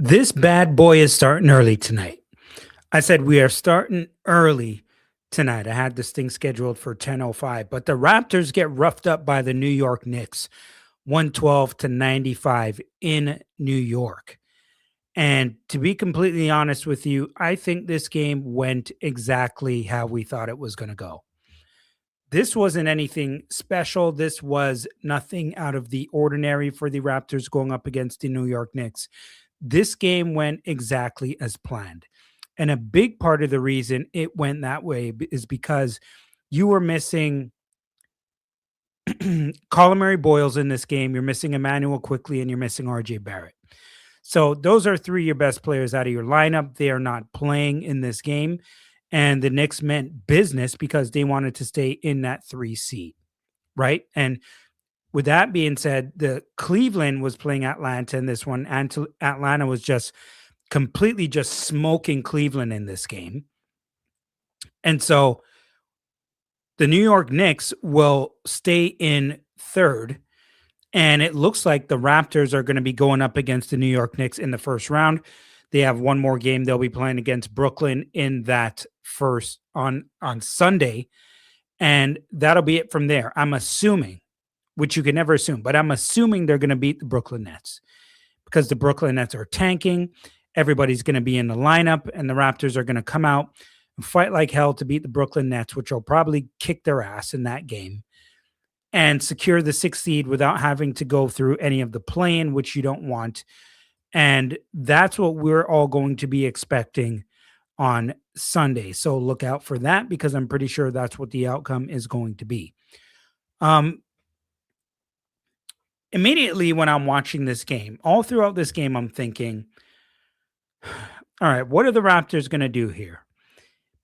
This bad boy is starting early tonight. I said we are starting early tonight. I had this thing scheduled for 10:05, but the Raptors get roughed up by the New York Knicks, 112-95 in New York. And to be completely honest with you, I think this game went exactly how we thought it was going to go. This wasn't anything special. This was nothing out of the ordinary for the Raptors going up against the New York Knicks. This game went exactly as planned. And a big part of the reason it went that way is because you were missing Colin Boyles in this game. You're missing Emmanuel Quickly and you're missing RJ Barrett. So those are three of your best players out of your lineup. They are not playing in this game. And the Knicks meant business because they wanted to stay in that 3 seed, right? And with that being said, the Cleveland was playing Atlanta in this one, and Atlanta was just completely just smoking Cleveland in this game. And so the New York Knicks will stay in third. And it looks like the Raptors are going to be going up against the New York Knicks in the first round. They have one more game. They'll be playing against Brooklyn in that first on Sunday. And that'll be it from there. I'm assuming, which you can never assume, but I'm assuming they're going to beat the Brooklyn Nets because the Brooklyn Nets are tanking. Everybody's going to be in the lineup, and the Raptors are going to come out and fight like hell to beat the Brooklyn Nets, which will probably kick their ass in that game and secure the 6th seed without having to go through any of the play-in, which you don't want. And that's what we're all going to be expecting on Sunday. So look out for that because I'm pretty sure that's what the outcome is going to be. Immediately when I'm watching this game, all throughout this game, I'm thinking, all right, what are the Raptors going to do here?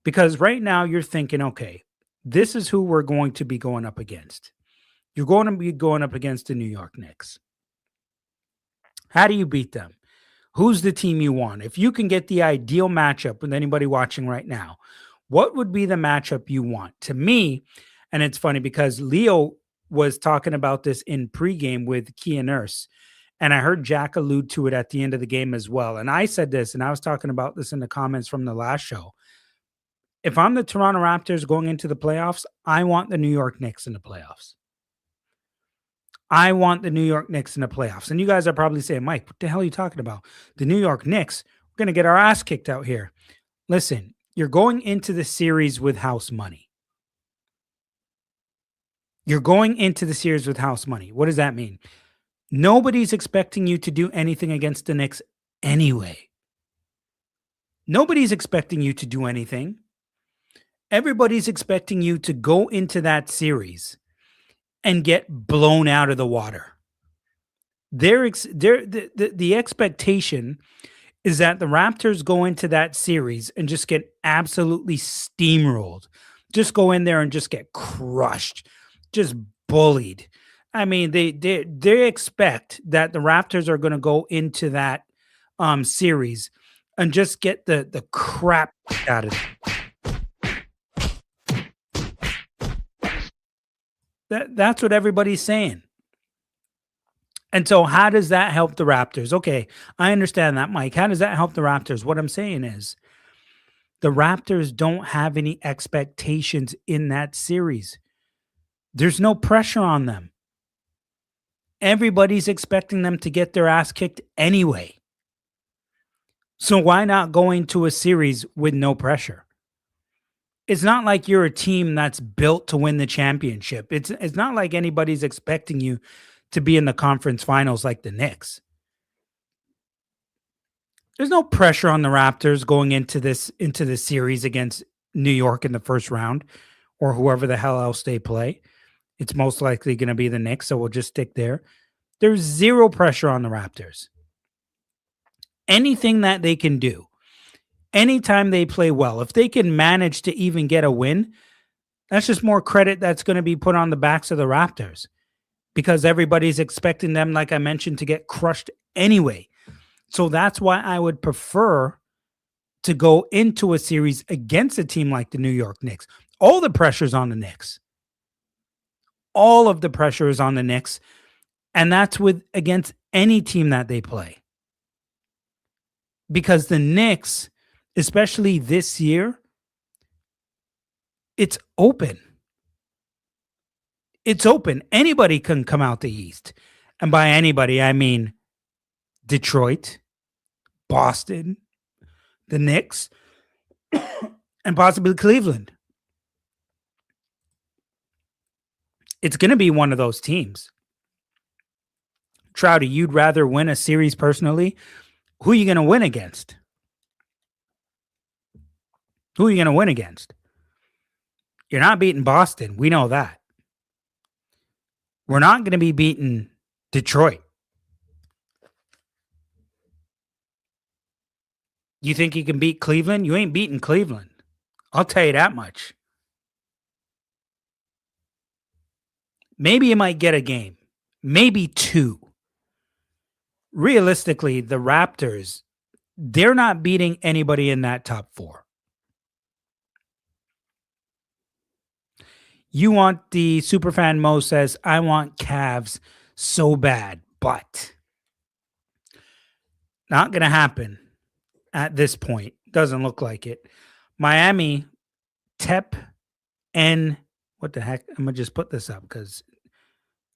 Because right now you're thinking, okay, this is who we're going to be going up against. You're going to be going up against the New York Knicks. How do you beat them? Who's the team you want? If you can get the ideal matchup with anybody watching right now, what would be the matchup you want? To me, and it's funny because Leo was talking about this in pregame with Kia Nurse, and I heard Jack allude to it at the end of the game as well. And I said this, and I was talking about this in the comments from the last show. If I'm the Toronto Raptors going into the playoffs, I want the New York Knicks in the playoffs. I want the New York Knicks in the playoffs. And you guys are probably saying, Mike, what the hell are you talking about? The New York Knicks, we're going to get our ass kicked out here. Listen, you're going into the series with house money. You're going into the series with house money. What does that mean? Nobody's expecting you to do anything against the Knicks anyway. Nobody's expecting you to do anything. Everybody's expecting you to go into that series and get blown out of the water. The expectation is that the Raptors go into that series and just get absolutely steamrolled. Just go in there and just get crushed, just bullied. I mean, they expect that the Raptors are going to go into that series and just get the crap out of them. That's what everybody's saying. And so how does that help the Raptors? Okay, I understand that, Mike. How does that help the Raptors? What I'm saying is the Raptors don't have any expectations in that series. There's no pressure on them. Everybody's expecting them to get their ass kicked anyway. So why not go into a series with no pressure? It's not like you're a team that's built to win the championship. It's not like anybody's expecting you to be in the conference finals like the Knicks. There's no pressure on the Raptors going into the series against New York in the first round or whoever the hell else they play. It's most likely going to be the Knicks, so we'll just stick there. There's zero pressure on the Raptors. Anything that they can do, anytime they play well, if they can manage to even get a win, that's just more credit that's going to be put on the backs of the Raptors because everybody's expecting them, like I mentioned, to get crushed anyway. So that's why I would prefer to go into a series against a team like the New York Knicks. All the pressure's on the Knicks. All of the pressure is on the Knicks, and that's against any team that they play. because the Knicks, especially this year, it's open. It's open. Anybody can come out the East. And by anybody, I mean Detroit, Boston, the Knicks, and possibly Cleveland. It's going to be one of those teams. Trouty, you'd rather win a series personally? Who are you going to win against? Who are you going to win against? You're not beating Boston. We know that. We're not going to be beating Detroit. You think you can beat Cleveland? You ain't beating Cleveland. I'll tell you that much. Maybe you might get a game. Maybe two. Realistically, the Raptors, they're not beating anybody in that top four. You want the superfan Mo says, I want Cavs so bad, but not going to happen at this point. Doesn't look like it. Miami, Tep, and what the heck? I'm going to just put this up because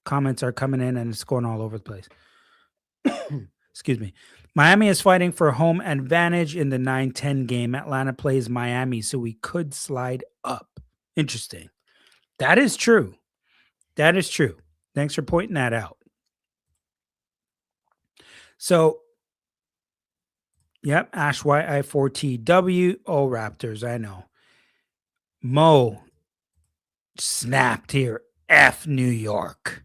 comments are coming in and it's going all over the place. Excuse me. Miami is fighting for home advantage in the 9-10 game. Atlanta plays Miami, so we could slide up. Interesting. That is true. That is true. Thanks for pointing that out. So, yep, Ash YI4TW. Oh, Raptors, I know. Mo snapped here. F New York.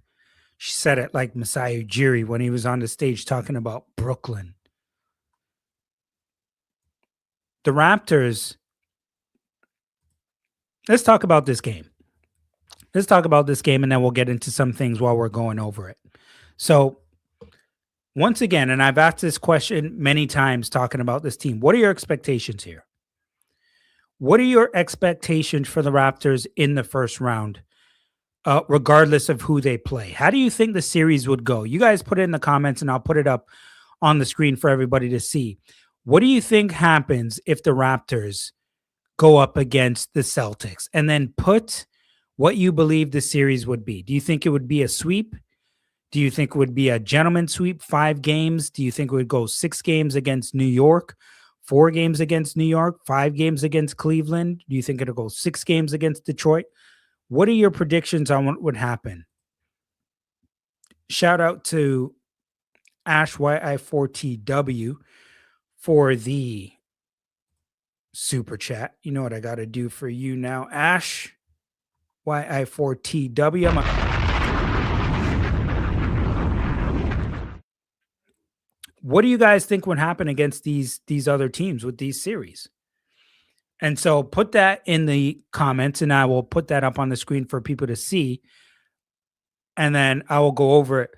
She said it like Masai Ujiri when he was on the stage talking about Brooklyn. The Raptors, let's talk about this game. Let's talk about this game and then we'll get into some things while we're going over it. So, once again, and I've asked this question many times talking about this team, what are your expectations here? What are your expectations for the Raptors in the first round, regardless of who they play? How do you think the series would go? You guys put it in the comments and I'll put it up on the screen for everybody to see. What do you think happens if the Raptors go up against the Celtics? And then put what you believe the series would be. Do you think it would be a sweep? Do you think it would be a gentleman sweep, 5 games? Do you think it would go 6 games against New York, 4 games against New York, 5 games against Cleveland? Do you think it'll go 6 games against Detroit? What are your predictions on what would happen? Shout out to Ash YI4TW for the super chat. You know what I got to do for you now, Ash YI4TW. What do you guys think would happen against these other teams with these series? And so put that in the comments and I will put that up on the screen for people to see. And then I will go over it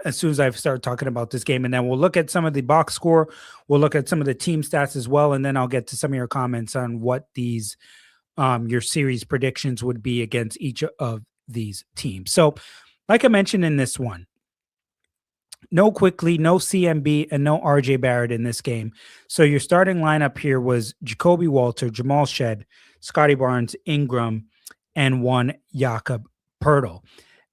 as soon as I start talking about this game. And then we'll look at some of the box score. We'll look at some of the team stats as well. And then I'll get to some of your comments on what these your series predictions would be against each of these teams. So like I mentioned in this one, no Quickly, no CMB, and no RJ Barrett in this game. So your starting lineup here was Jacoby Walter, Jamal Shed, Scotty Barnes, Ingram, and one Jakob Poeltl.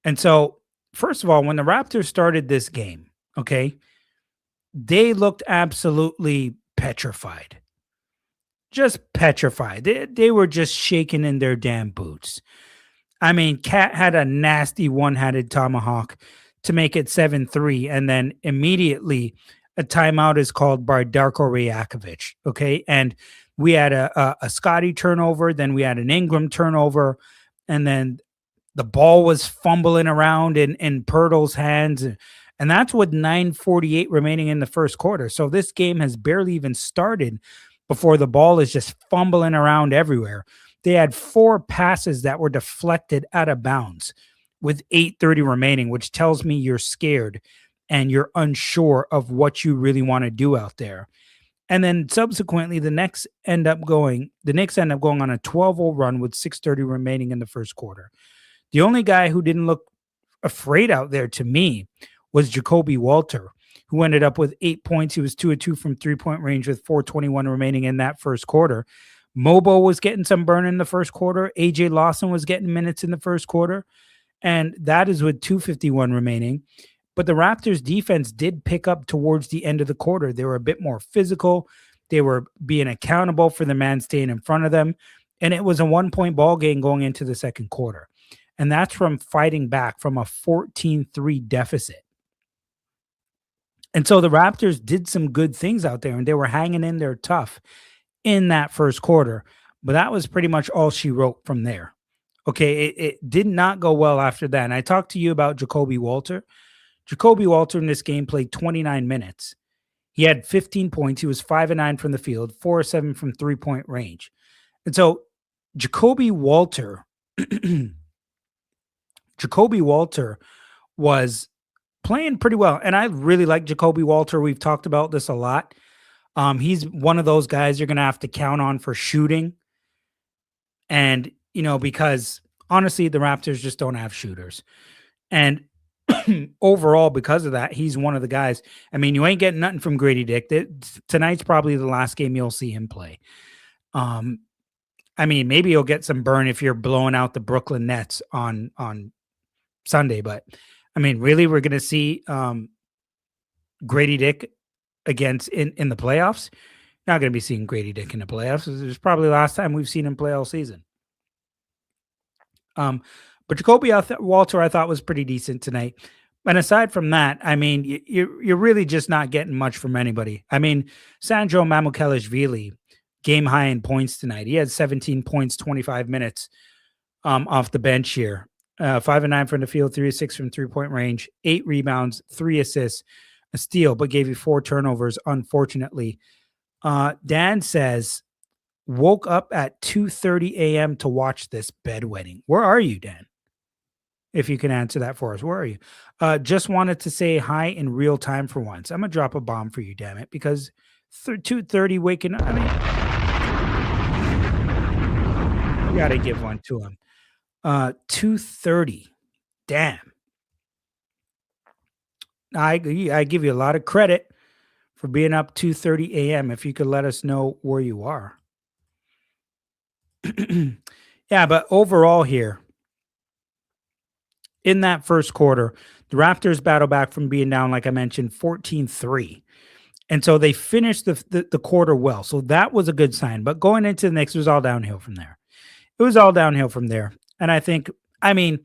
And so, first of all, when the Raptors started this game, okay, they looked absolutely petrified. Just petrified. They were just shaking in their damn boots. I mean, Cat had a nasty one-handed tomahawk to make it 7-3, and then immediately a timeout is called by Darko Rajakovic, okay? And we had a Scotty turnover, then we had an Ingram turnover, and then the ball was fumbling around in Poeltl's hands, and that's with 9:48 remaining in the first quarter. So this game has barely even started before the ball is just fumbling around everywhere. They had 4 passes that were deflected out of bounds with 8:30 remaining, which tells me you're scared and you're unsure of what you really want to do out there. And then subsequently, the Knicks end up going on a 12-0 run with 6:30 remaining in the first quarter. The only guy who didn't look afraid out there to me was Jacoby Walter, who ended up with 8 points. He was 2 of 2 from 3-point range with 4:21 remaining in that first quarter. Mobo was getting some burn in the first quarter. AJ Lawson was getting minutes in the first quarter. And that is with 2:51 remaining. But the Raptors defense did pick up towards the end of the quarter. They were a bit more physical. They were being accountable for the man staying in front of them. And it was a 1-point ball game going into the second quarter. And that's from fighting back from a 14-3 deficit. And so the Raptors did some good things out there and they were hanging in there tough in that first quarter. But that was pretty much all she wrote from there. Okay, it did not go well after that. And I talked to you about Jacoby Walter. Jacoby Walter in this game played 29 minutes. He had 15 points. He was 5 of 9 from the field, 4 of 7 from 3-point range. And so Jacoby Walter, Jacoby Walter was playing pretty well. And I really like Jacoby Walter. We've talked about this a lot. He's one of those guys you're going to have to count on for shooting. And, because honestly, the Raptors just don't have shooters. And overall, because of that, he's one of the guys. I mean, you ain't getting nothing from Grady Dick. Tonight's probably the last game you'll see him play. I mean, maybe you'll get some burn if you're blowing out the Brooklyn Nets on Sunday. But, I mean, really, we're going to see Grady Dick against in the playoffs. Not going to be seeing Grady Dick in the playoffs. It's probably the last time we've seen him play all season. But Jacoby Walter, I thought, was pretty decent tonight. And aside from that, I mean, you're really just not getting much from anybody. I mean, Sandro Mamukelashvili, game high in points tonight. He had 17 points, 25 minutes off the bench here. 5 of 9 from the field, 3 of 6 from 3-point range, 8 rebounds, 3 assists, a steal, but gave you 4 turnovers, unfortunately. Dan says, woke up at 2:30 a.m. to watch this bedwetting. Where are you, Dan? If you can answer that for us. Where are you? Just wanted to say hi in real time for once. I'm going to drop a bomb for you, damn it, because 2:30 waking up. I mean, you got to give one to him. 2:30. Damn. I give you a lot of credit for being up 2:30 a.m. If you could let us know where you are. Yeah, but overall here, in that first quarter, the Raptors battle back from being down, like I mentioned, 14-3. And so they finished the quarter well. So that was a good sign. But going into the next, it was all downhill from there. It was all downhill from there. And I think, I mean,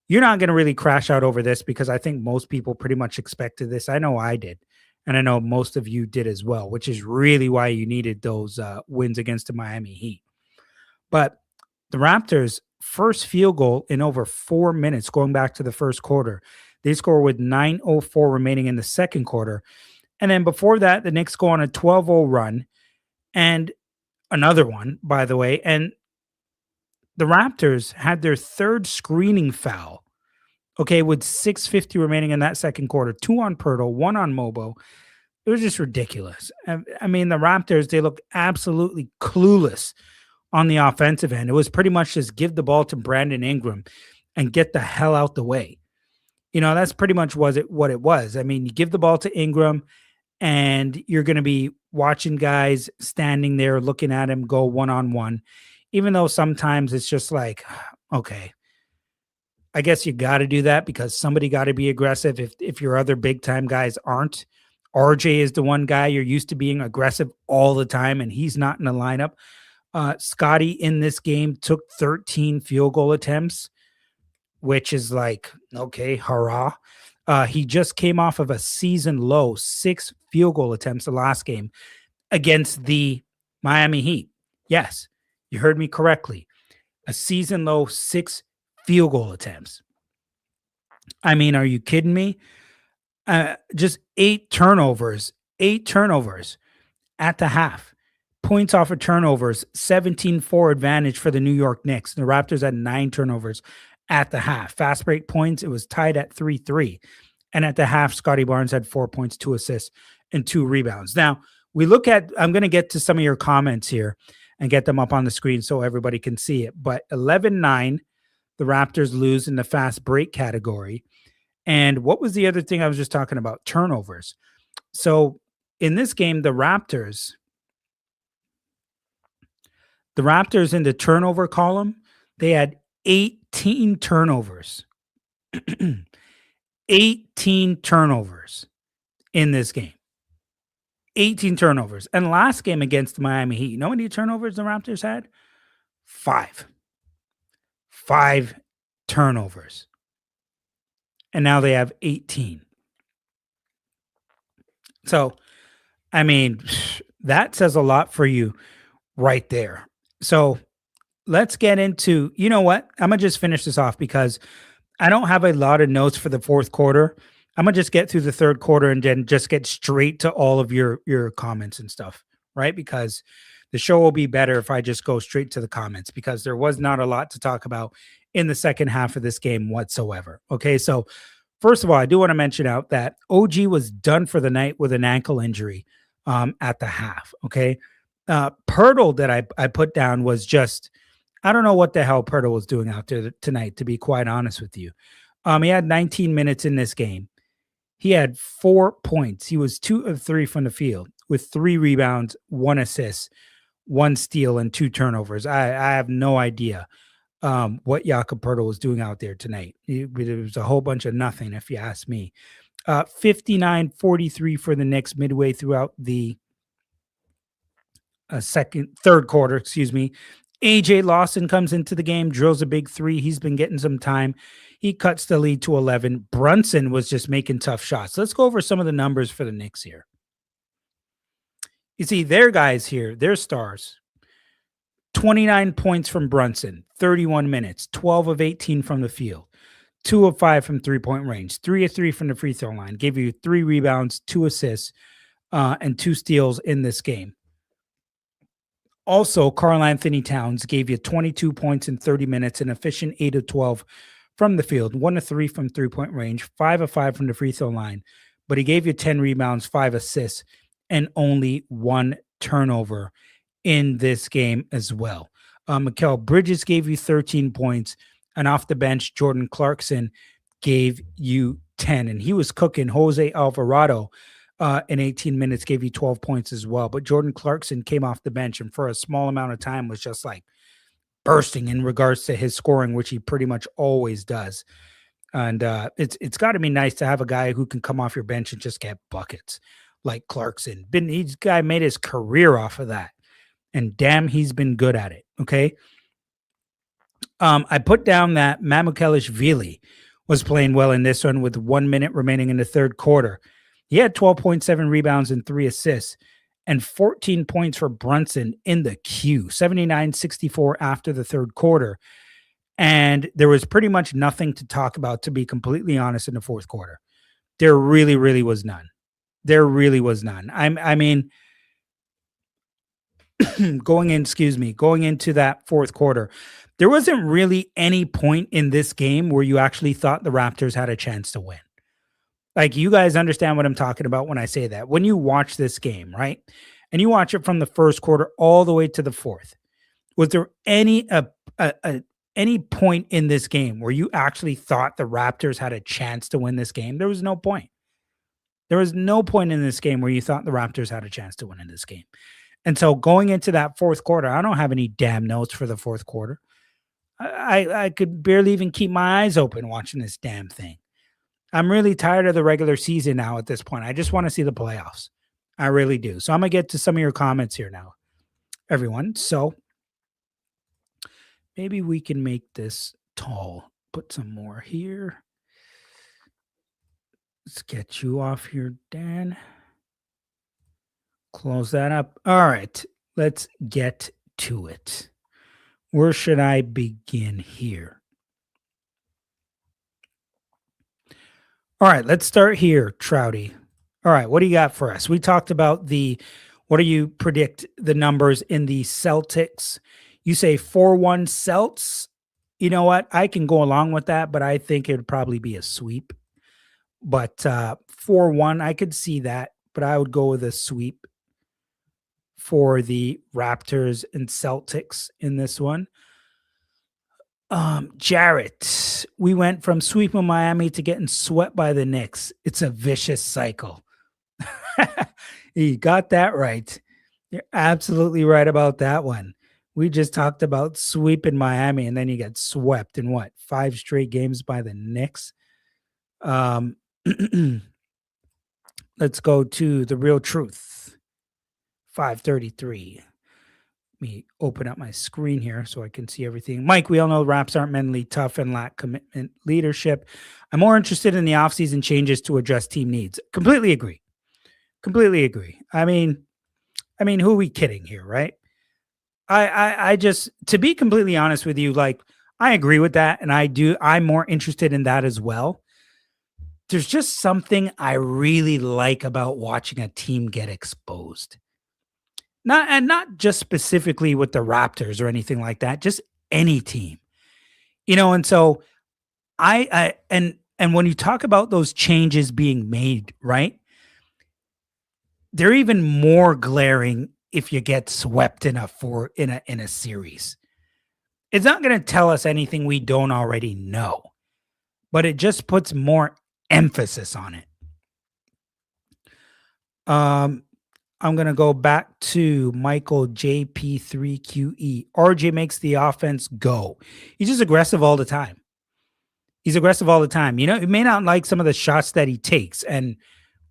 you're not going to really crash out over this because I think most people pretty much expected this. I know I did. And I know most of you did as well, which is really why you needed those wins against the Miami Heat. But the Raptors' first field goal in over 4 minutes, going back to the first quarter, they score with 9:04 remaining in the second quarter. And then before that, the Knicks go on a 12-0 run and another one, by the way. And the Raptors had their third screening foul, okay, with 6:50 remaining in that second quarter. 2 on Pirtle, 1 on Mobo. It was just ridiculous. I mean, the Raptors, they look absolutely clueless on the offensive end. It was pretty much just give the ball to Brandon Ingram and get the hell out the way. That's pretty much what it was. I mean, you give the ball to Ingram and you're going to be watching guys standing there looking at him go one-on-one, even though sometimes it's just like, okay, I guess you got to do that because somebody got to be aggressive if your other big-time guys aren't. RJ is the one guy you're used to being aggressive all the time, and he's not in the lineup. Scotty in this game took 13 field goal attempts, which is like, okay, hurrah. He just came off of a season low 6 field goal attempts the last game against the Miami Heat. Yes, you heard me correctly. A season low 6 field goal attempts. I mean, are you kidding me? Just 8 turnovers at the half. Points off of turnovers, 17-4 advantage for the New York Knicks. The Raptors had 9 turnovers at the half. Fast break points, it was tied at 3-3. And at the half, Scotty Barnes had 4 points, 2 assists, and 2 rebounds. Now, I'm going to get to some of your comments here and get them up on the screen so everybody can see it. But 11-9, the Raptors lose in the fast break category. And what was the other thing I was just talking about? Turnovers. So in this game, the Raptors in the turnover column, they had 18 turnovers. 18 turnovers in this game. 18 turnovers. And last game against the Miami Heat, you know how many turnovers the Raptors had? Five. Five turnovers. And now they have 18. So, I mean, that says a lot for you right there. So, let's get into, you know what? I'm going to just finish this off because I don't have a lot of notes for the fourth quarter. I'm gonna just get through the third quarter and then just get straight to all of your comments and stuff, right? Because the show will be better if I just go straight to the comments because there was not a lot to talk about in the second half of this game whatsoever. Okay, so first of all, I do want to mention out that OG was done for the night with an ankle injury at the half. Okay, Pirtle that I put down was just I don't know what the hell Pirtle was doing out there tonight, to be quite honest with you. He had 19 minutes in this game. He had 4 points. He was 2 of 3 from the field with 3 rebounds, 1 assist, 1 steal, and 2 turnovers. I have no idea what Jakob Pirtle was doing out there tonight. It was a whole bunch of nothing, if you ask me. 59-43 for the Knicks midway throughout the third quarter, excuse me. AJ Lawson comes into the game, drills a big three. He's been getting some time. He cuts the lead to 11. Brunson was just making tough shots. Let's go over some of the numbers for the Knicks here. You see, their guys here, their stars. 29 points from Brunson, 31 minutes, 12 of 18 from the field, 2 of 5 from three-point range, 3 of 3 from the free throw line. Gave you 3 rebounds, 2 assists, and 2 steals in this game. Also, Karl-Anthony Towns gave you 22 points in 30 minutes, an efficient 8 of 12 from the field, 1 of 3 from three-point range, 5 of 5 from the free throw line. But he gave you 10 rebounds, 5 assists, and only 1 turnover in this game as well. Mikal Bridges gave you 13 points, and off the bench, Jordan Clarkson gave you 10, and he was cooking. Jose Alvarado in 18 minutes gave you 12 points as well. But Jordan Clarkson came off the bench and for a small amount of time was just like bursting in regards to his scoring, which he pretty much always does. And it's got to be nice to have a guy who can come off your bench and just get buckets like Clarkson. He's guy made his career off of that. And damn, he's been good at it. Okay. I put down that Mamukelashvili was playing well in this one with 1 minute remaining in the third quarter. He had 12.7 rebounds and 3 assists and 14 points for Brunson in the queue, 79-64 after the third quarter. And there was pretty much nothing to talk about, to be completely honest, in the fourth quarter. There really, really was none. There really was none. I mean, going into that fourth quarter, there wasn't really any point in this game where you actually thought the Raptors had a chance to win. Like, you guys understand what I'm talking about when I say that. When you watch this game, right, and you watch it from the first quarter all the way to the fourth, was there any point in this game where you actually thought the Raptors had a chance to win this game? There was no point. There was no point in this game where you thought the Raptors had a chance to win in this game. And so going into that fourth quarter, I don't have any damn notes for the fourth quarter. I could barely even keep my eyes open watching this damn thing. I'm really tired of the regular season now at this point. I just want to see the playoffs. I really do. So I'm going to get to some of your comments here now, everyone. So maybe we can make this tall. Put some more here. Let's get you off here, Dan. Close that up. All right. Let's get to it. Where should I begin here? All right, let's start here, Trouty. All right, what do you got for us? We talked about what do you predict the numbers in the Celtics? You say 4-1 Celts. You know what? I can go along with that, but I think it would probably be a sweep. But 4-1, I could see that, but I would go with a sweep for the Raptors and Celtics in this one. Jarrett, we went from sweeping Miami to getting swept by the Knicks. It's a vicious cycle. You got that right. You're absolutely right about that one. We just talked about sweeping Miami, and then you get swept in what, 5 straight games by the Knicks? Um, let's go to the real truth. 5:33. Let me open up my screen here so I can see everything. Mike, we all know Raps aren't mentally tough and lack commitment leadership. I'm more interested in the offseason changes to address team needs. Completely agree. Completely agree. I mean, who are we kidding here, right? I just, to be completely honest with you, like, I agree with that, and I'm more interested in that as well. There's just something I really like about watching a team get exposed. Not just specifically with the Raptors or anything like that, just any team. And so and when you talk about those changes being made, right? They're even more glaring if you get swept in a series. It's not going to tell us anything we don't already know, but it just puts more emphasis on it. Um, I'm going to go back to Michael JP3QE. RJ makes the offense go. He's just aggressive all the time. He's aggressive all the time. He may not like some of the shots that he takes, and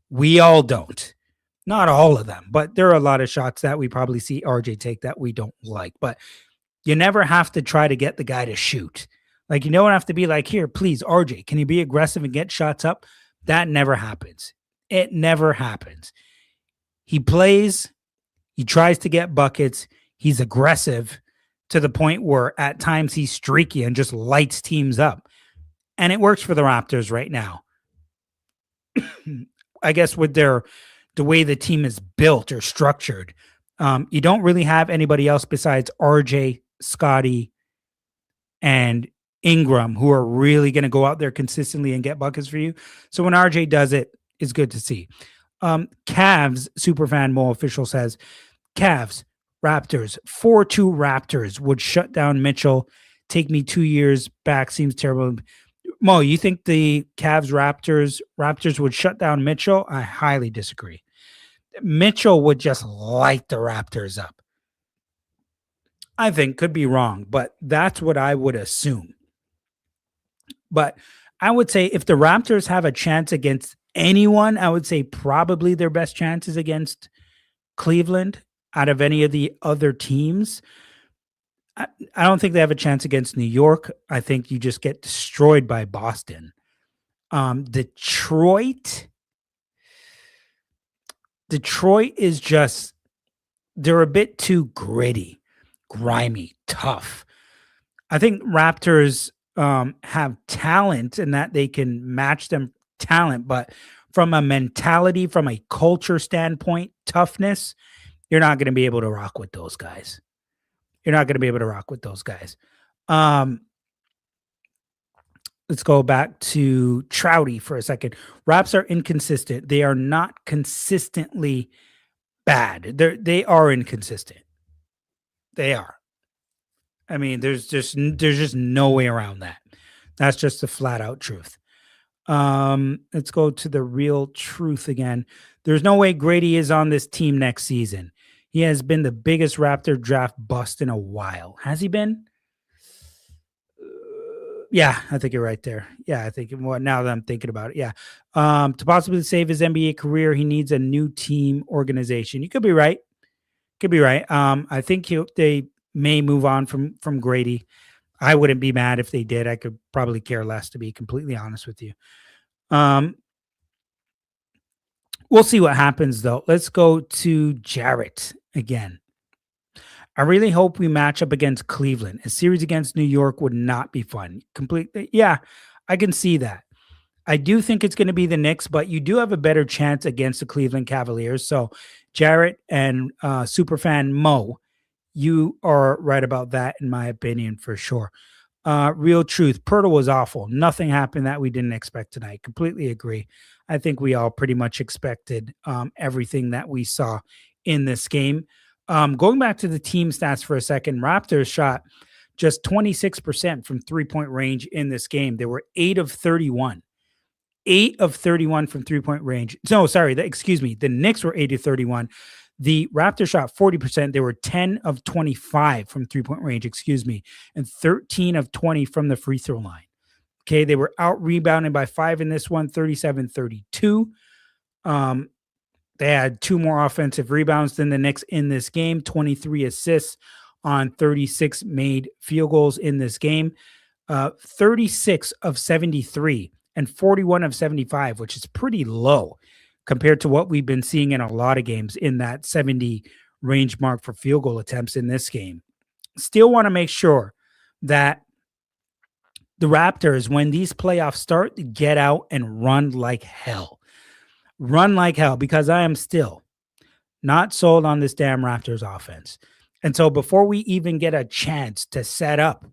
we all don't. Not all of them, but there are a lot of shots that we probably see RJ take that we don't like. But you never have to try to get the guy to shoot. Like, you don't have to be like, here, please, RJ, can you be aggressive and get shots up? That never happens. It never happens. He plays, he tries to get buckets, he's aggressive to the point where at times he's streaky and just lights teams up. And it works for the Raptors right now. I guess with the way the team is built or structured, you don't really have anybody else besides RJ, Scotty, and Ingram who are really going to go out there consistently and get buckets for you. So when RJ does it, it's good to see. Cavs superfan Mo official says, Cavs, Raptors, 4-2 Raptors would shut down Mitchell. Take me 2 years back. Seems terrible. Mo, you think the Cavs Raptors would shut down Mitchell? I highly disagree. Mitchell would just light the Raptors up. I think, could be wrong, but that's what I would assume. But I would say if the Raptors have a chance against anyone, I would say probably their best chance is against Cleveland out of any of the other teams. I don't think they have a chance against New York. I think you just get destroyed by Boston. Detroit is just, they're a bit too gritty, grimy, tough. I think Raptors have talent and that they can match them talent, but from a mentality, from a culture standpoint, toughness, you're not going to be able to rock with those guys. Let's go back to Trouty for a second. Raps are inconsistent. They are not consistently bad. They are inconsistent. They are. I mean, there's just no way around that. That's just the flat out truth. Let's go to the real truth again. There's no way Grady is on this team next season. He has been the biggest Raptor draft bust in a while. Has he been? Yeah, I think you're right there. Yeah, I think, well, now that I'm thinking about it, yeah. To possibly save his NBA career, he needs a new team organization. You could be right. I think they may move on from Grady. I wouldn't be mad if they did. I could probably care less, to be completely honest with you. We'll see what happens, though. Let's go to Jarrett again. I really hope we match up against Cleveland. A series against New York would not be fun. Completely. Yeah, I can see that. I do think it's going to be the Knicks, but you do have a better chance against the Cleveland Cavaliers. So, Jarrett and superfan Mo, you are right about that, in my opinion, for sure. Real truth. Pirtle was awful. Nothing happened that we didn't expect tonight. Completely agree. I think we all pretty much expected everything that we saw in this game. Going back to the team stats for a second, Raptors shot just 26% from 3-point range in this game. They were 8 of 31. 8 of 31 from three-point range. No, sorry, excuse me. The Knicks were 8 of 31. The Raptors shot 40%. They were 10 of 25 from three-point range, excuse me, and 13 of 20 from the free throw line. Okay, they were out rebounded by 5 in this one, 37-32. They had 2 more offensive rebounds than the Knicks in this game, 23 assists on 36 made field goals in this game. 36 of 73 and 41 of 75, which is pretty low compared to what we've been seeing in a lot of games in that 70 range mark for field goal attempts in this game. Still want to make sure that the Raptors, when these playoffs start, get out and run like hell. Run like hell, because I am still not sold on this damn Raptors offense. And so before we even get a chance to set up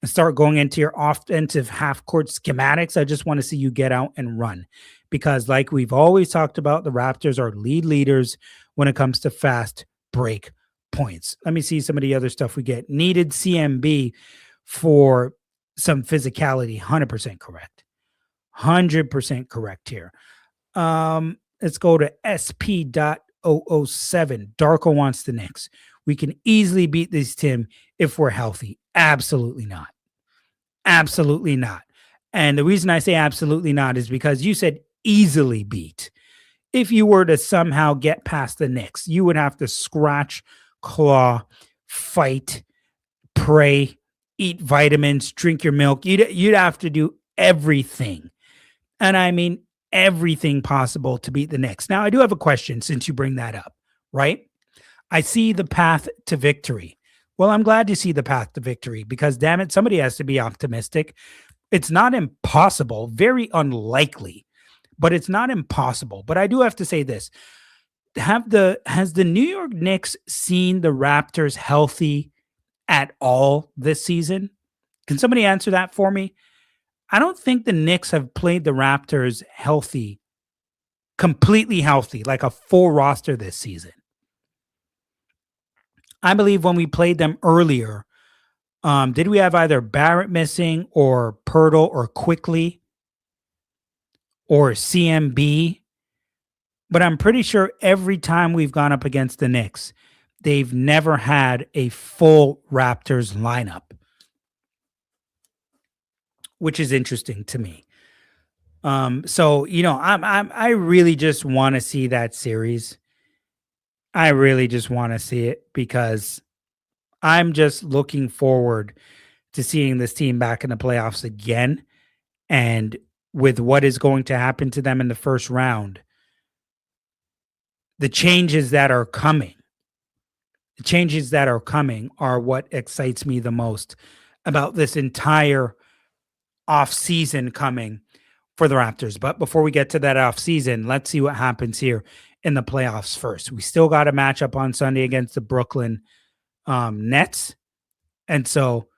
and start going into your offensive half-court schematics, I just want to see you get out and run. Because like we've always talked about, the Raptors are leaders when it comes to fast break points. Let me see some of the other stuff we get. Needed CMB for some physicality. 100% correct. 100% correct here. Let's go to SP.007. Darko wants the Knicks. We can easily beat this team if we're healthy. Absolutely not. Absolutely not. And the reason I say absolutely not is because you said easily beat. If you were to somehow get past the Knicks, you would have to scratch, claw, fight, pray, eat vitamins, drink your milk. You'd have to do everything. And I mean everything possible to beat the Knicks. Now, I do have a question since you bring that up, right? I see the path to victory. Well, I'm glad you see the path to victory because, damn it, somebody has to be optimistic. It's not impossible, very unlikely, but it's not impossible. But I do have to say this. Has the New York Knicks seen the Raptors healthy at all this season? Can somebody answer that for me? I don't think the Knicks have played the Raptors healthy, completely healthy, like a full roster this season. I believe when we played them earlier, did we have either Barrett missing or Pirtle or Quickly or CMB? But I'm pretty sure every time we've gone up against the Knicks, they've never had a full Raptors lineup, which is interesting to me. So I really just want to see that series. I really just want to see it because I'm just looking forward to seeing this team back in the playoffs again. And with what is going to happen to them in the first round, the changes that are coming are what excites me the most about this entire off season coming for the Raptors. But before we get to that off season, let's see what happens here in the playoffs first. We still got a matchup on Sunday against the Brooklyn Nets. And so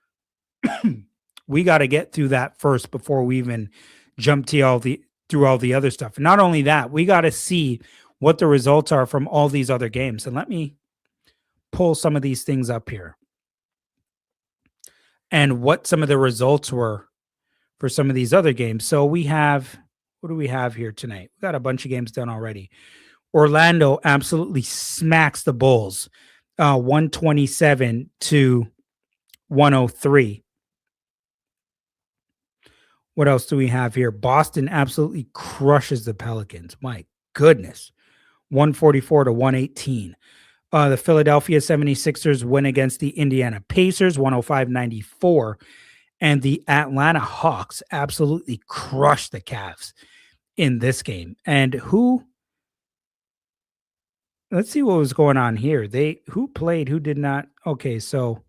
we got to get through that first before we even jump to through all the other stuff. And not only that, we got to see what the results are from all these other games. And let me pull some of these things up here and what some of the results were for some of these other games. So we have, what do we have here tonight? We got a bunch of games done already. Orlando absolutely smacks the Bulls, 127-103. What else do we have here? Boston absolutely crushes the Pelicans. My goodness. 144-118. The Philadelphia 76ers win against the Indiana Pacers, 105-94. And the Atlanta Hawks absolutely crushed the Cavs in this game. And let's see what was going on here. Who played, who did not? Okay, so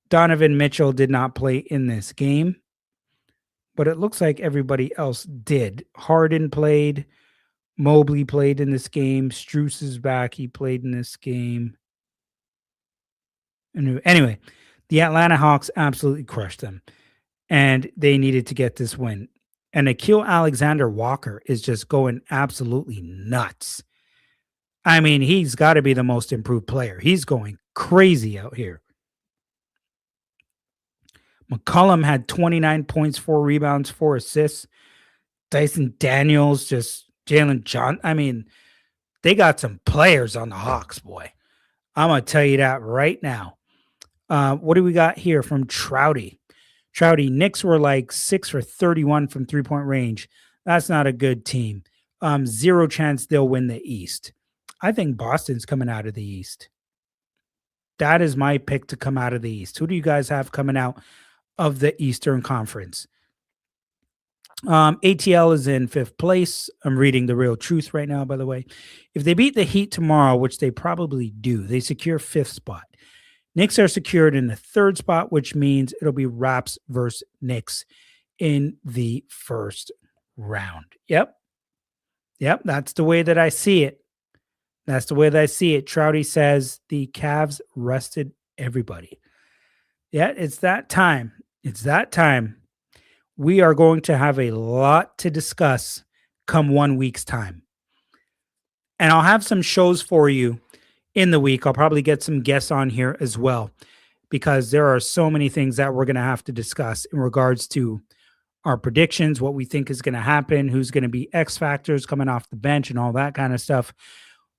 Donovan Mitchell did not play in this game, but it looks like everybody else did. Harden played. Mobley played in this game. Strus is back. He played in this game. Anyway, the Atlanta Hawks absolutely crushed them, and they needed to get this win. And Nickeil Alexander-Walker is just going absolutely nuts. I mean, he's got to be the most improved player. He's going crazy out here. McCollum had 29 points, 4 rebounds, 4 assists. Dyson Daniels, just Jalen John. I mean, they got some players on the Hawks, boy. I'm gonna tell you that right now. What do we got here from Trouty? Trouty, Knicks were like 6 for 31 from 3-point range. That's not a good team. Zero chance they'll win the East. I think Boston's coming out of the East. That is my pick to come out of the East. Who do you guys have coming out of the Eastern Conference? ATL is in fifth place. I'm reading the real truth right now, by the way. If they beat the Heat tomorrow, which they probably do, they secure fifth spot. Knicks are secured in the third spot, which means it'll be Raps versus Knicks in the first round. Yep. That's the way that I see it. That's the way that I see it. Trouty says the Cavs rested everybody. Yeah, it's that time. It's that time. We are going to have a lot to discuss come 1 week's time. And I'll have some shows for you in the week. I'll probably get some guests on here as well, because there are so many things that we're going to have to discuss in regards to our predictions, what we think is going to happen, who's going to be X factors coming off the bench and all that kind of stuff,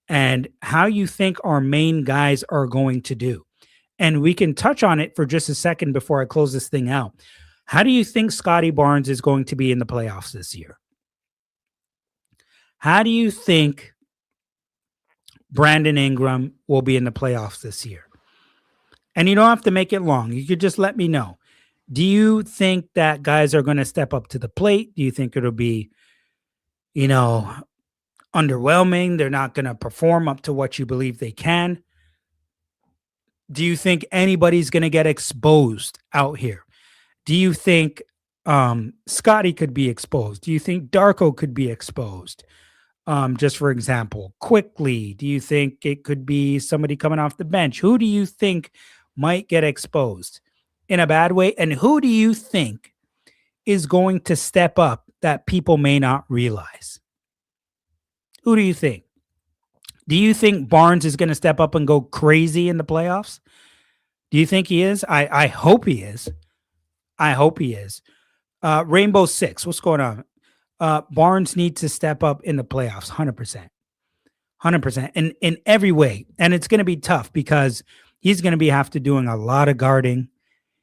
and how you think our main guys are going to do. And we can touch on it for just a second before I close this thing out. How do you think Scotty Barnes is going to be in the playoffs this year? How do you think Brandon Ingram will be in the playoffs this year? And you don't have to make it long. You could just let me know. Do you think that guys are going to step up to the plate? Do you think it'll be, underwhelming? They're not going to perform up to what you believe they can? Do you think anybody's going to get exposed out here? Do you think Scotty could be exposed? Do you think Darko could be exposed? Just for example, quickly, do you think it could be somebody coming off the bench? Who do you think might get exposed in a bad way? And who do you think is going to step up that people may not realize? Who do you think? Do you think Barnes is going to step up and go crazy in the playoffs? Do you think he is? I hope he is. I hope he is. Rainbow Six, what's going on? Barnes needs to step up in the playoffs, 100%. 100% in every way. And it's going to be tough because he's going to have to doing a lot of guarding.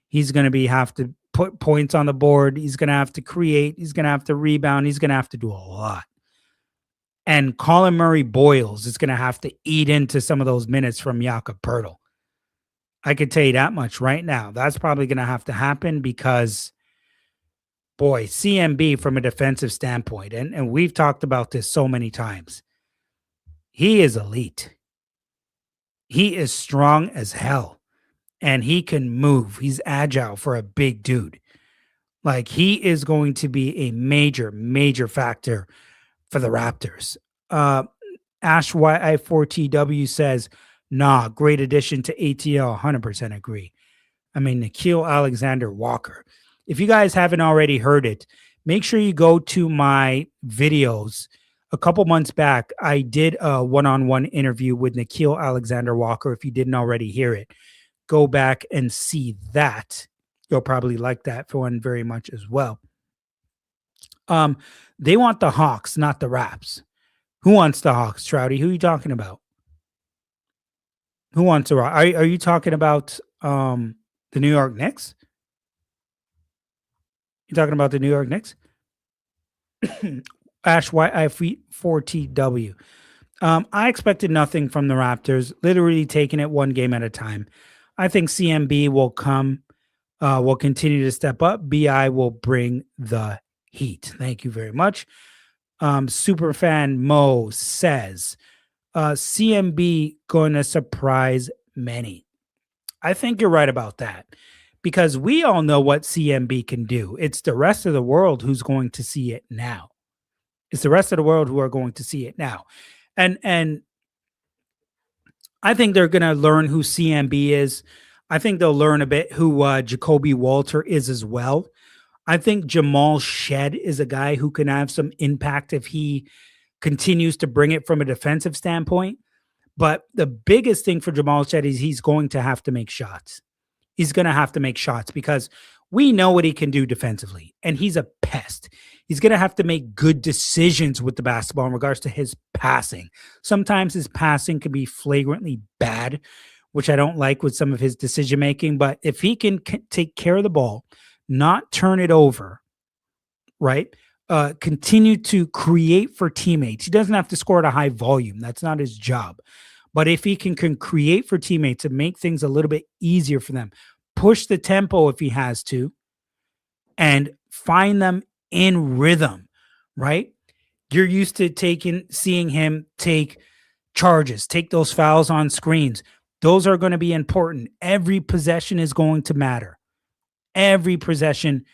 He's going to have to put points on the board. He's going to have to create. He's going to have to rebound. He's going to have to do a lot. And Colin Murray Boyles is going to have to eat into some of those minutes from Jakob Poeltl. I could tell you that much right now. That's probably going to have to happen because, boy, CMB from a defensive standpoint, and we've talked about this so many times, he is elite. He is strong as hell, and he can move. He's agile for a big dude. Like, he is going to be a major, major factor for the Raptors. Ash YI4TW says, nah, great addition to ATL. 100% agree. I mean, Nickeil Alexander-Walker. If you guys haven't already heard it, make sure you go to my videos. A couple months back, I did a one-on-one interview with Nickeil Alexander-Walker. If you didn't already hear it, go back and see that. You'll probably like that one very much as well. They want the Hawks, not the Raps. Who wants the Hawks, Trouty? Who are you talking about? Who wants the Hawks? Are you talking about the New York Knicks? You talking about the New York Knicks? Ash YI4TW. I expected nothing from the Raptors, literally taking it one game at a time. I think CMB will will continue to step up. BI will bring the heat. Thank you very much. Superfan Mo says, CMB going to surprise many. I think you're right about that because we all know what CMB can do. It's the rest of the world who's going to see it now. It's the rest of the world who are going to see it now. And I think they're going to learn who CMB is. I think they'll learn a bit who Jacoby Walter is as well. I think Jamal Shed is a guy who can have some impact if he continues to bring it from a defensive standpoint. But the biggest thing for Jamal Shed is he's going to have to make shots. He's going to have to make shots because we know what he can do defensively, and he's a pest. He's going to have to make good decisions with the basketball in regards to his passing. Sometimes his passing can be flagrantly bad, which I don't like with some of his decision making. But if he can take care of the ball, not turn it over, right? Continue to create for teammates. He doesn't have to score at a high volume. That's not his job. But if he can create for teammates and make things a little bit easier for them, push the tempo if he has to, and find them in rhythm, right? You're used to seeing him take charges, take those fouls on screens. Those are going to be important. Every possession is going to matter. Every possession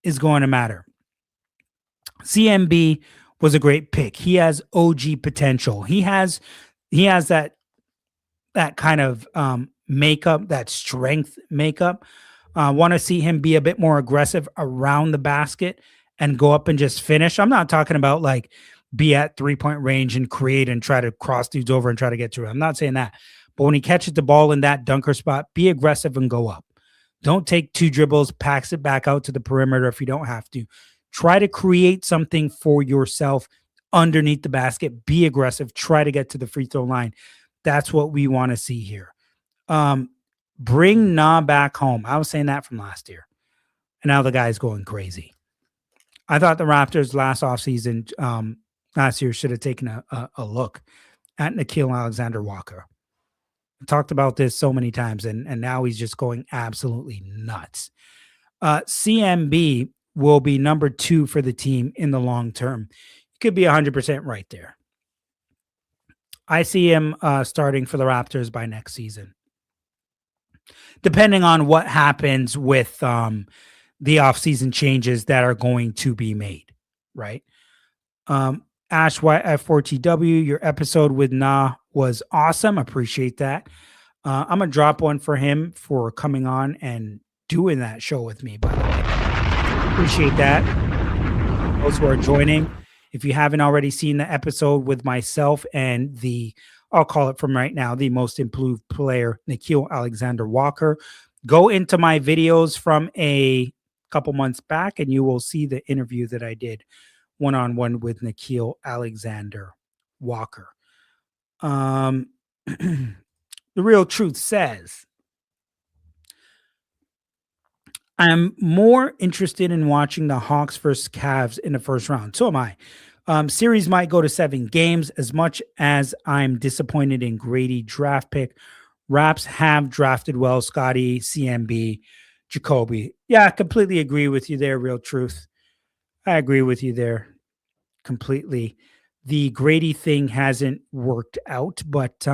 is going to matter. CMB was a great pick. He has OG potential. He has that kind of makeup, that strength makeup. Want to see him be a bit more aggressive around the basket and go up and just finish. I'm not talking about like be at 3-point range and create and try to cross dudes over and try to get through. I'm not saying that. But when he catches the ball in that dunker spot, be aggressive and go up. Don't take 2 dribbles, packs it back out to the perimeter if you don't have to. Try to create something for yourself underneath the basket. Be aggressive. Try to get to the free throw line. That's what we want to see here. Bring Na back home. I was saying that from last year. And now the guy's going crazy. I thought the Raptors last offseason, last year, should have taken a look at Nickeil Alexander-Walker. I talked about this so many times, and now he's just going absolutely nuts. CMB will be number 2 for the team in the long term. He could be 100% right there. I see him starting for the Raptors by next season, depending on what happens with the offseason changes that are going to be made, right? Ash YF4TW, your episode with Na was awesome. Appreciate that. I'm going to drop one for him for coming on and doing that show with me, by the way. Appreciate that. Those who are joining, if you haven't already seen the episode with myself and I'll call it from right now, the most improved player, Nickeil Alexander-Walker, go into my videos from a couple months back and you will see the interview that I did one-on-one with Nickeil Alexander-Walker. The real truth says, I'm more interested in watching the Hawks versus Cavs in the first round. So am I. Series might go to 7 games. As much as I'm disappointed in Grady draft pick, Raps have drafted well. Scotty, CMB, Jacoby. Yeah, I completely agree with you there, real truth. I agree with you there completely. The Grady thing hasn't worked out, but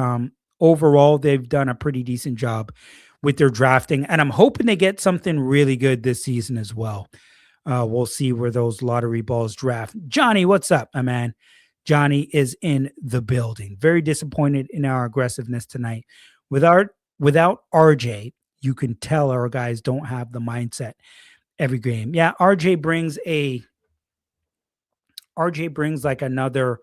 overall, they've done a pretty decent job with their drafting, and I'm hoping they get something really good this season as well. We'll see where those lottery balls draft. Johnny, what's up, my man? Johnny is in the building. Very disappointed in our aggressiveness tonight. Without RJ, you can tell our guys don't have the mindset every game. Yeah, RJ brings like another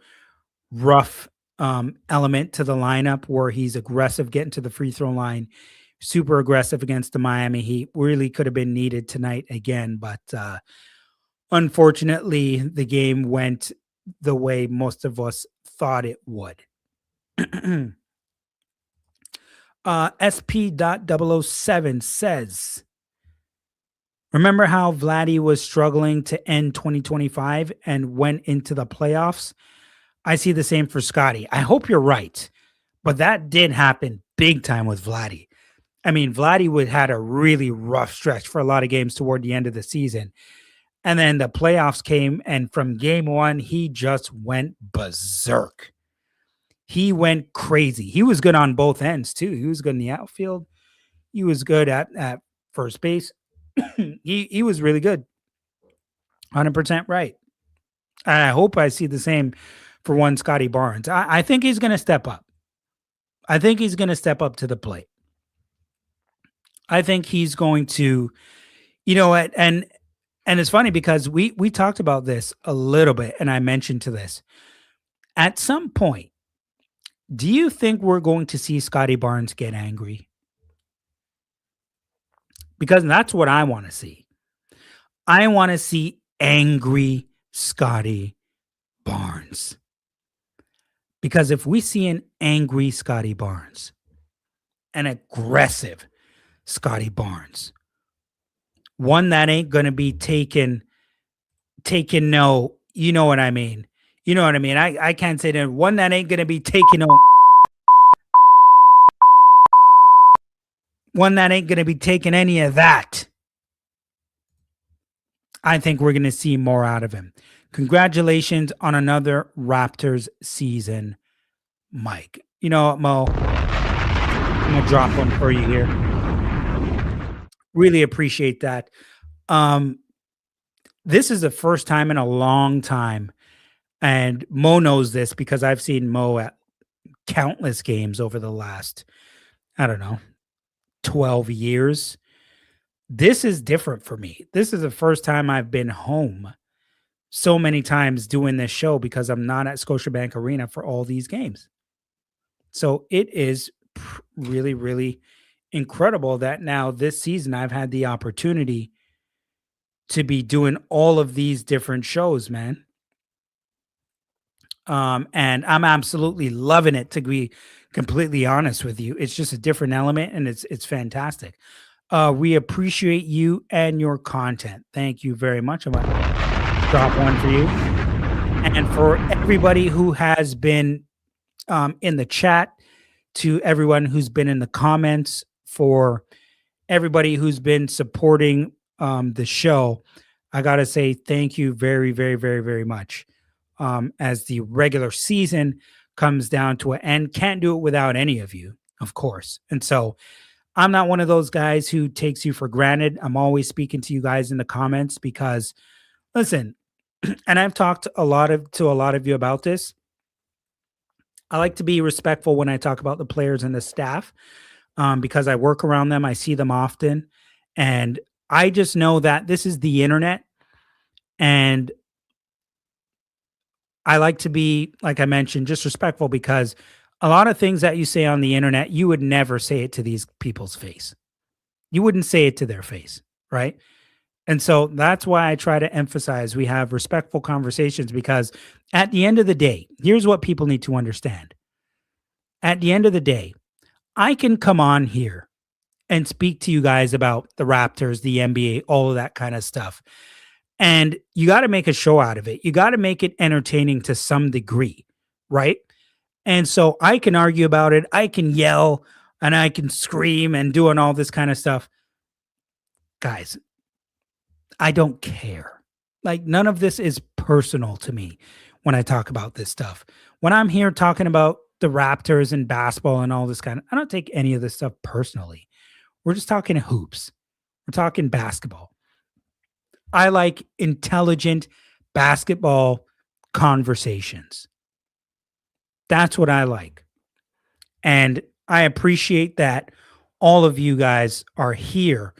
rough element to the lineup where he's aggressive, getting to the free throw line, super aggressive against the Miami Heat. Really could have been needed tonight again, but unfortunately, the game went the way most of us thought it would. SP.007 says, remember how Vladdy was struggling to end 2025 and went into the playoffs? I see the same for Scotty. I hope you're right, but that did happen big time with Vladdy. I mean, Vladdy had a really rough stretch for a lot of games toward the end of the season. And then the playoffs came, and from game 1, he just went berserk. He went crazy. He was good on both ends, too. He was good in the outfield. He was good at first base. he was really good. 100% right. And I hope I see the same for one Scotty Barnes. I think he's going to step up. I think he's going to step up to the plate. I think he's going to, and it's funny because we talked about this a little bit, and I mentioned to this. At some point, do you think we're going to see Scotty Barnes get angry? Because that's what I want to see. I want to see angry Scotty Barnes. Because if we see an angry Scotty Barnes, an aggressive Scotty Barnes, one that ain't going to be taking no, you know what I mean? You know what I mean? I can't say that. One that ain't going to be taking no, one that ain't going to be taking any of that. I think we're going to see more out of him. Congratulations on another Raptors season, Mike. You know what, Mo? I'm going to drop one for you here. Really appreciate that. This is the first time in a long time, and Mo knows this because I've seen Mo at countless games over the last, I don't know, 12 years. This is different for me. This is the first time I've been home so many times doing this show because I'm not at Scotiabank Arena for all these games. So it is really, really incredible that now this season I've had the opportunity to be doing all of these different shows, man. And I'm absolutely loving it, to be completely honest with you. It's just a different element and it's fantastic. We appreciate you and your content. Thank you very much. I'm gonna drop one for you. And for everybody who has been in the chat, to everyone who's been in the comments, for everybody who's been supporting the show, I gotta say thank you very, very, very, very much. As the regular season comes down to an end, can't do it without any of you, of course. And so I'm not one of those guys who takes you for granted. I'm always speaking to you guys in the comments because, listen, and I've talked to a lot of you about this. I like to be respectful when I talk about the players and the staff, because I work around them. I see them often. And I just know that this is the internet. And I like to be, like I mentioned, just respectful, because a lot of things that you say on the internet, you would never say it to these people's face. You wouldn't say it to their face, right? And so that's why I try to emphasize we have respectful conversations, because at the end of the day, here's what people need to understand. At the end of the day, I can come on here and speak to you guys about the Raptors, the NBA, all of that kind of stuff. And you got to make a show out of it. You got to make it entertaining to some degree, right? And so I can argue about it. I can yell and I can scream and doing all this kind of stuff. Guys, I don't care. Like, none of this is personal to me when I talk about this stuff. When I'm here talking about the Raptors and basketball and all this I don't take any of this stuff personally. We're just talking hoops. We're talking basketball. I like intelligent basketball conversations. That's what I like. And I appreciate that all of you guys are here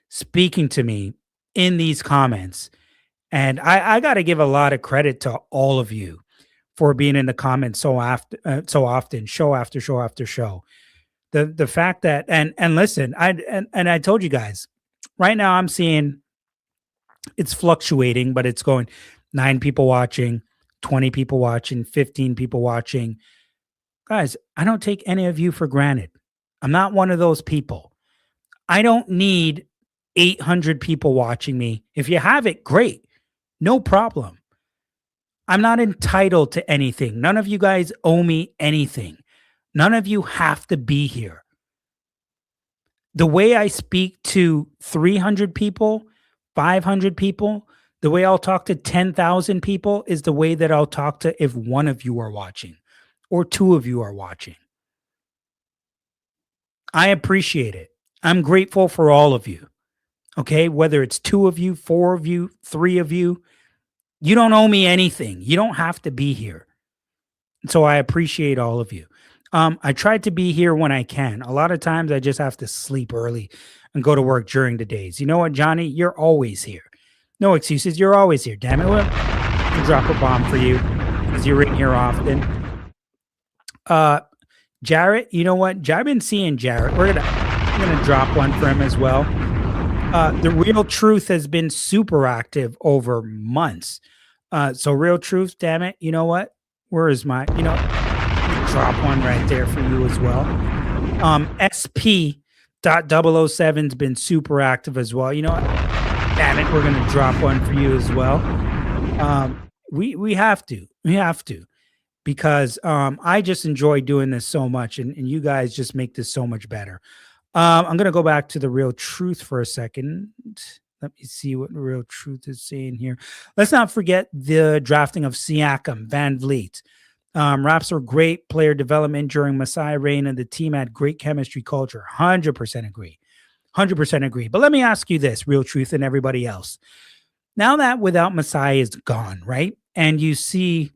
speaking to me in these comments. And I got to give a lot of credit to all of you for being in the comments so often, show after show after show. The fact that, and listen, I told you guys, right now I'm seeing it's fluctuating, but it's going 9 people watching, 20 people watching, 15 people watching. Guys, I don't take any of you for granted. I'm not one of those people. I don't need 800 people watching me. If you have it, great. No problem. I'm not entitled to anything. None of you guys owe me anything. None of you have to be here. The way I speak to 300 people, 500 people, the way I'll talk to 10,000 people is the way that I'll talk to if one of you are watching or 2 of you are watching. I appreciate it. I'm grateful for all of you. Okay, whether it's 2 of you, 4 of you, 3 of you, you don't owe me anything. You don't have to be here. So I appreciate all of you. I try to be here when I can. A lot of times I just have to sleep early and go to work during the days. You know what, Johnny? You're always here. No excuses. You're always here. Damn it. Well, I'll drop a bomb for you because you're in here often. Jarrett, you know what? I've been seeing Jarrett. I'm gonna drop one for him as well. The Real Truth has been super active over months. So real truth, damn it. You know what? Where is my, let me drop one right there for you as well. SP dot 007's been super active as well. You know what? Damn it, we're gonna drop one for you as well. We have to. We have to because I just enjoy doing this so much, and you guys just make this so much better. I'm gonna go back to the real truth for a second. Let me see what the real truth is saying here. Let's not forget the drafting of Siakam, Van Vliet. Raps are great player development during Masai reign, and the team had great chemistry culture. 100% agree. 100% agree. But let me ask you this, real truth, and everybody else. Now that without Masai is gone, right? And you see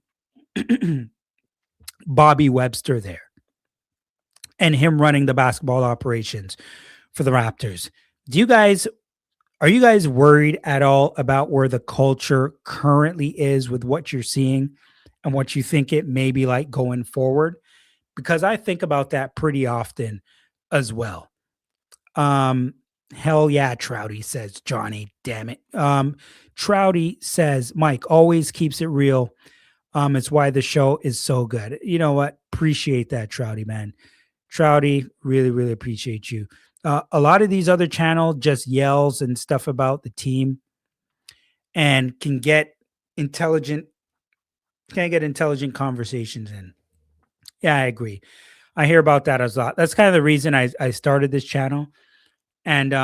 Bobby Webster there and him running the basketball operations for the Raptors. Do you guys Are you guys worried at all about where the culture currently is with what you're seeing and what you think it may be like going forward? Because I think about that pretty often as well. Um, Hell yeah, Trouty says Johnny. Damn it. Trouty says Mike always keeps it real. It's why the show is so good. You know what? Appreciate that, Trouty, man. Trouty, really, really appreciate you. A lot of these other channels just yells and stuff about the team and intelligent, can get intelligent conversations in. Yeah, I agree. I hear about that a lot. That's kind of the reason I started this channel. And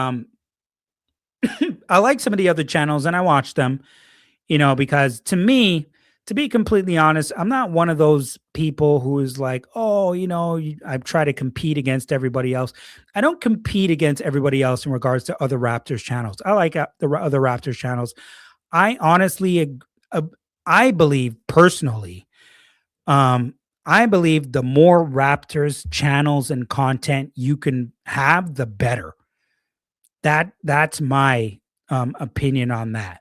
I like some of the other channels and I watch them, because to me, to be completely honest, I'm not one of those people who is like, oh, I try to compete against everybody else. I don't compete against everybody else in regards to other Raptors channels. I like other Raptors channels. I honestly, I believe personally, I believe the more Raptors channels and content you can have, the better. That's my opinion on that.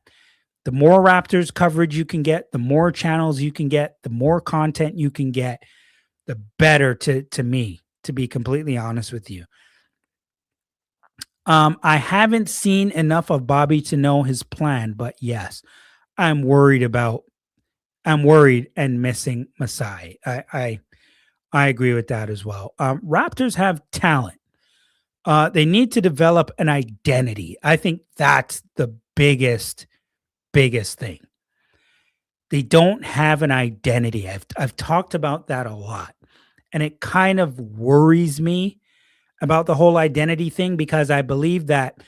The more Raptors coverage you can get, the more channels you can get, the more content you can get, the better to me, to be completely honest with you. I haven't seen enough of Bobby to know his plan, but yes, I'm worried and missing Masai. I agree with that as well. Raptors have talent. They need to develop an identity. I think that's the biggest thing. They don't have an identity. I've talked about that a lot. And it kind of worries me about the whole identity thing because I believe that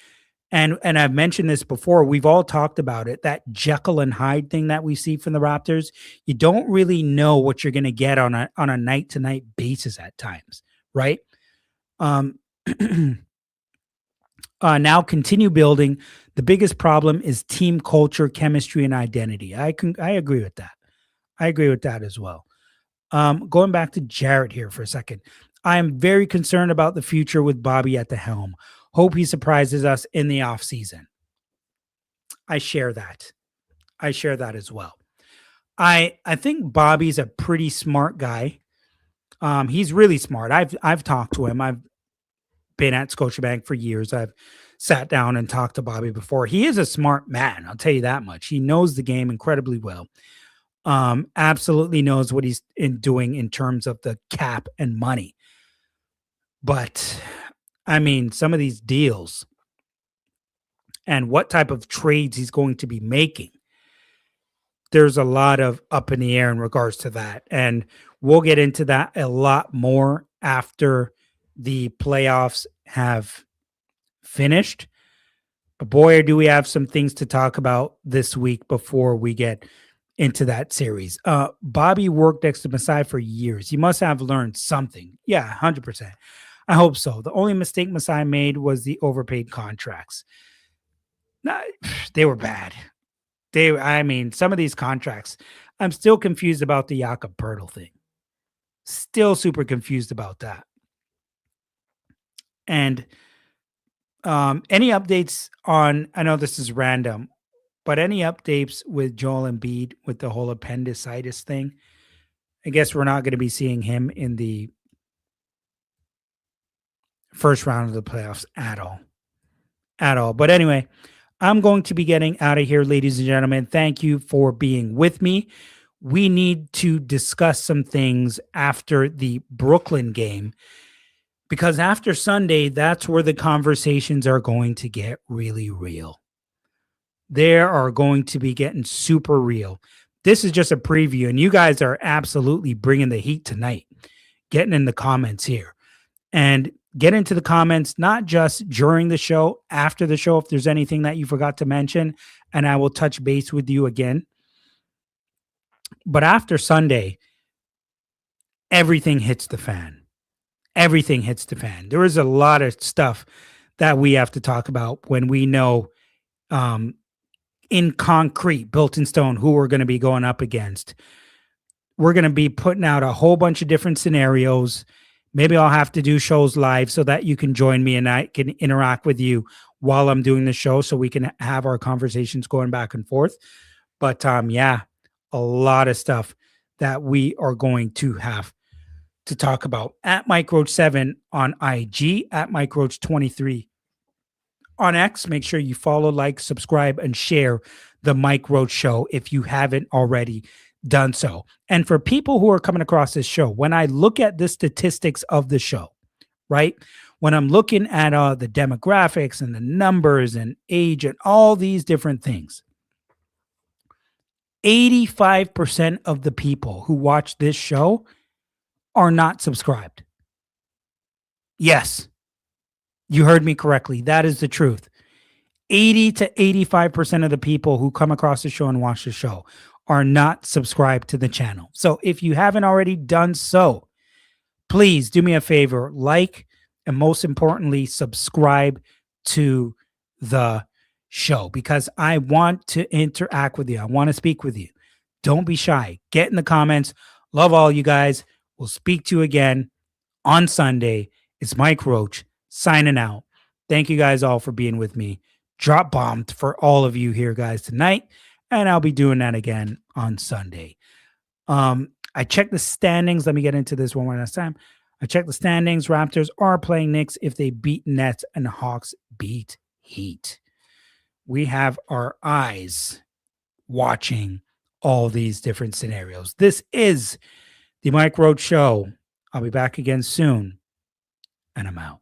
and I've mentioned this before, we've all talked about it, that Jekyll and Hyde thing that we see from the Raptors, you don't really know what you're going to get on a night-to-night basis at times, right? Um now continue building. The biggest problem is team culture, chemistry, and identity. I agree with that. I agree with that as well. Going back to Jarrett here for a second. I am very concerned about the future with Bobby at the helm. Hope he surprises us in the offseason. I share that. I share that as well. I think Bobby's a pretty smart guy. He's really smart. I've talked to him. I've been at Scotiabank for years. I've sat down and talked to Bobby before. He is a smart man. I'll tell you that much. He knows the game incredibly well. Absolutely knows what he's doing in terms of the cap and money. But I mean, some of these deals and what type of trades he's going to be making, there's a lot of up in the air in regards to that. And we'll get into that a lot more after the playoffs have finished. But boy, do we have some things to talk about this week before we get into that series. Bobby worked next to Masai for years. He must have learned something. Yeah, 100%. I hope so. The only mistake Masai made was the overpaid contracts. Nah, they were bad. Some of these contracts, I'm still confused about the Jakob Pertl thing. Still super confused about that. And any updates on, I know this is random, but any updates with Joel Embiid with the whole appendicitis thing? I guess we're not going to be seeing him in the first round of the playoffs at all. At all. But anyway, I'm going to be getting out of here, ladies and gentlemen. Thank you for being with me. We need to discuss some things after the Brooklyn game because after Sunday, that's where the conversations are going to get really real. They are going to be getting super real. This is just a preview, and you guys are absolutely bringing the heat tonight, getting in the comments here. And get into the comments, not just during the show, after the show, if there's anything that you forgot to mention, and I will touch base with you again. But after Sunday, everything hits the fan. Everything hits the fan. There is a lot of stuff that we have to talk about when we know um, in concrete, built in stone, who we're going to be going up against. We're going to be putting out a whole bunch of different scenarios. Maybe I'll have to do shows live so that you can join me and I can interact with you while I'm doing the show so we can have our conversations going back and forth. But yeah, a lot of stuff that we are going to have to talk about. At Mike Roach 7 on IG, at Mike Roach 23 on X. Make sure you follow, like, subscribe, and share the Mike Roach Show if you haven't already done so. And for people who are coming across this show, when I look at the statistics of the show, right? When I'm looking at the demographics and the numbers and age and all these different things, 85% of the people who watch this show are not subscribed. Yes, you heard me correctly. That is the truth. 80 to 85% of the people who come across the show and watch the show are not subscribed to the channel. So if you haven't already done so, please do me a favor, like, and most importantly, subscribe to the show because I want to interact with you. I want to speak with you. Don't be shy. Get in the comments. Love all you guys. We'll speak to you again on Sunday. It's Mike Roach signing out. Thank you guys all for being with me. Drop bombed for all of you here, guys, tonight. And I'll be doing that again on Sunday. I checked the standings. Let me get into this one more last time. I checked the standings. Raptors are playing Knicks if they beat Nets and Hawks beat Heat. We have our eyes watching all these different scenarios. This is the Mike Roach Show. I'll be back again soon, and I'm out.